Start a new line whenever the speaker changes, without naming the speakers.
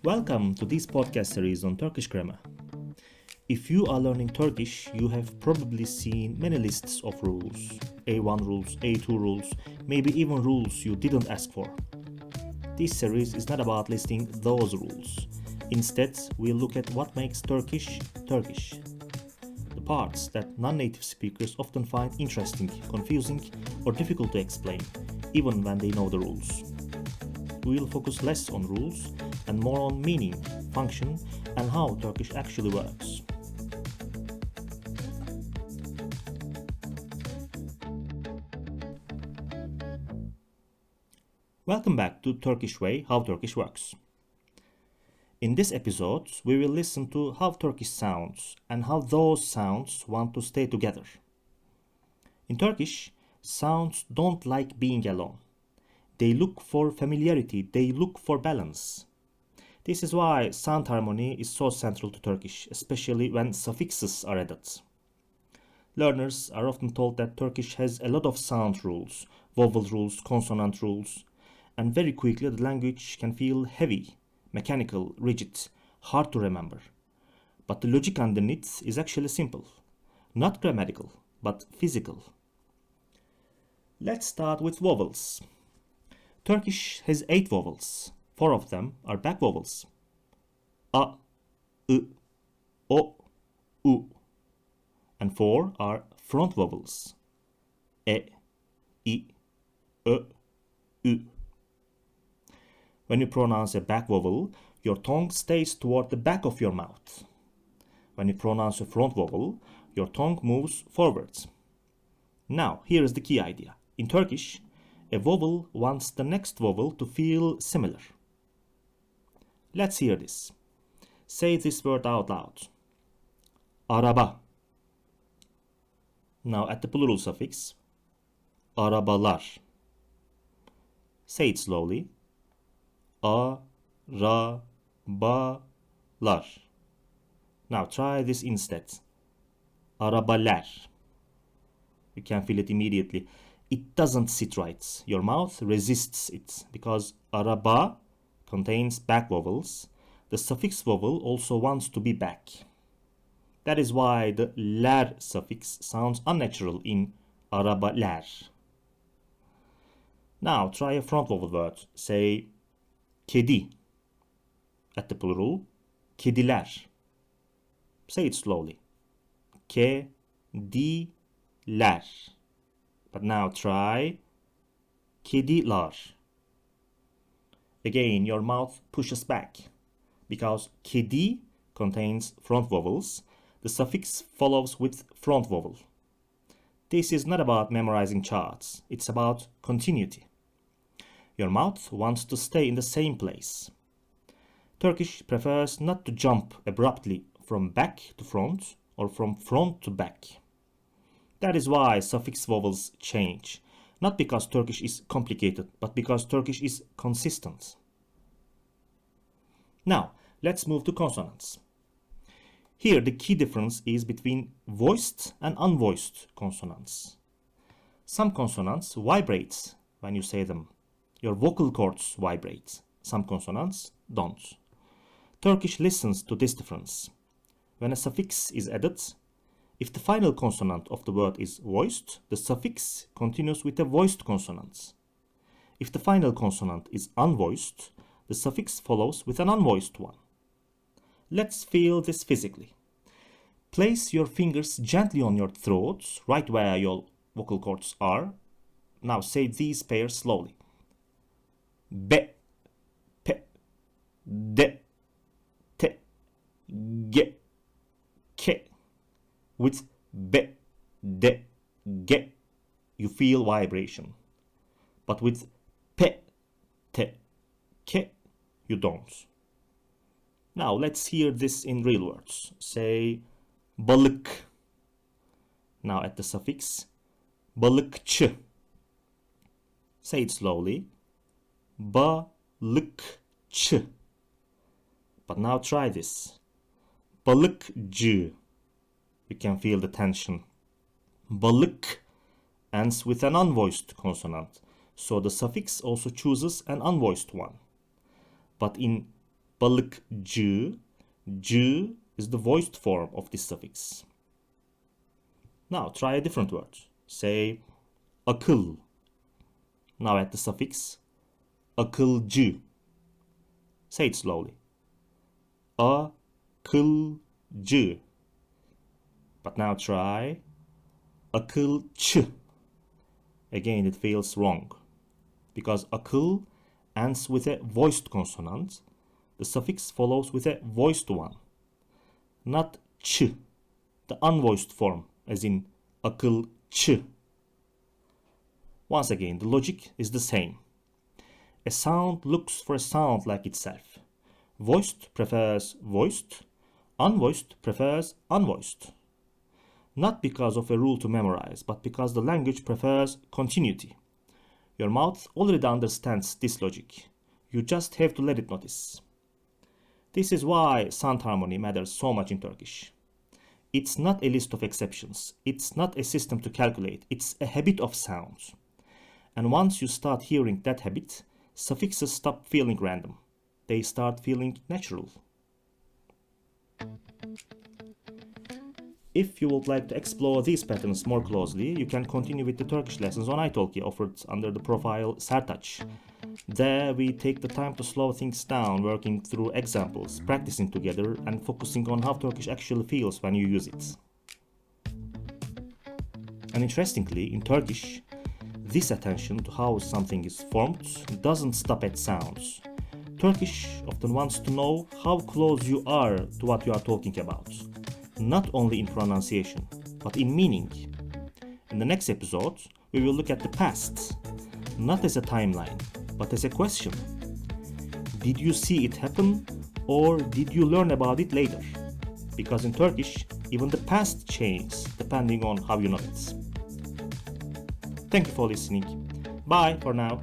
Welcome to this podcast series on Turkish grammar. If you are learning Turkish, you have probably seen many lists of rules. A1 rules, A2 rules, maybe even rules you didn't ask for. This series is not about listing those rules. Instead, we'll look at what makes Turkish Turkish. The parts that non-native speakers often find interesting, confusing, or difficult to explain, even when they know the rules. We will focus less on rules and more on meaning, function, and how Turkish actually works. Welcome back to Turkish Way, How Turkish Works. In this episode, we will listen to how Turkish sounds and how those sounds want to stay together. In Turkish, sounds don't like being alone. They look for familiarity, they look for balance. This is why sound harmony is so central to Turkish, especially when suffixes are added. Learners are often told that Turkish has a lot of sound rules, vowel rules, consonant rules, and very quickly the language can feel heavy, mechanical, rigid, hard to remember. But the logic underneath is actually simple. Not grammatical, but physical. Let's start with vowels. Turkish has 8 vowels. 4 of them are back vowels. A, I, O, U. And 4 are front vowels. E, I, Ö, Ü. When you pronounce a back vowel, your tongue stays toward the back of your mouth. When you pronounce a front vowel, your tongue moves forwards. Now, here is the key idea. In Turkish, a vowel wants the next vowel to feel similar. Let's hear this. Say this word out loud. Araba. Now at the plural suffix. Arabalar. Say it slowly. A-ra-ba-lar. Now try this instead. Arabalar. You can feel it immediately. It doesn't sit right. Your mouth resists it because araba contains back vowels. The suffix vowel also wants to be back. That is why the ler suffix sounds unnatural in arabalar. Now try a front vowel word. Say kedi. At the plural, kediler. Say it slowly. Kediler. But now try kedilar. Again, your mouth pushes back because kedi contains front vowels. The suffix follows with front vowel. This is not about memorizing charts. It's about continuity. Your mouth wants to stay in the same place. Turkish prefers not to jump abruptly from back to front or from front to back. That is why suffix vowels change. Not because Turkish is complicated, but because Turkish is consistent. Now, let's move to consonants. Here, the key difference is between voiced and unvoiced consonants. Some consonants vibrate when you say them. Your vocal cords vibrate. Some consonants don't. Turkish listens to this difference. When a suffix is added, if the final consonant of the word is voiced, the suffix continues with a voiced consonant. If the final consonant is unvoiced, the suffix follows with an unvoiced one. Let's feel this physically. Place your fingers gently on your throat, right where your vocal cords are. Now say these pairs slowly. Be, pe, de, te, ge, ke. With be, de, ge, you feel vibration. But with pe, te, ke, you don't. Now let's hear this in real words. Say balık. Now at the suffix balıkçı. Say it slowly. Balıkçı. But now try this. Balıkçı. You can feel the tension. Balık ends with an unvoiced consonant, so the suffix also chooses an unvoiced one. But in balıkçı. Cı is the voiced form of this suffix. Now try a different word. Say akıl. Now add the suffix akılcı. Say it slowly. Akılcı. But now try akılçı. Again, it feels wrong. Because akıl ends with a voiced consonant, the suffix follows with a voiced one. Not ç, the unvoiced form, as in akılçı. Once again, the logic is the same. A sound looks for a sound like itself. Voiced prefers voiced, unvoiced prefers unvoiced. Not because of a rule to memorize, but because the language prefers continuity. Your mouth already understands this logic. You just have to let it notice. This is why sound harmony matters so much in Turkish. It's not a list of exceptions. It's not a system to calculate. It's a habit of sounds. And once you start hearing that habit, suffixes stop feeling random. They start feeling natural. If you would like to explore these patterns more closely, you can continue with the Turkish lessons on italki offered under the profile Sertaç. There we take the time to slow things down, working through examples, practicing together, and focusing on how Turkish actually feels when you use it. And interestingly, in Turkish, this attention to how something is formed doesn't stop at sounds. Turkish often wants to know how close you are to what you are talking about. Not only in pronunciation, but in meaning. In the next episode, we will look at the past, not as a timeline, but as a question. Did you see it happen, or did you learn about it later? Because in Turkish, even the past changes depending on how you know it. Thank you for listening. Bye for now.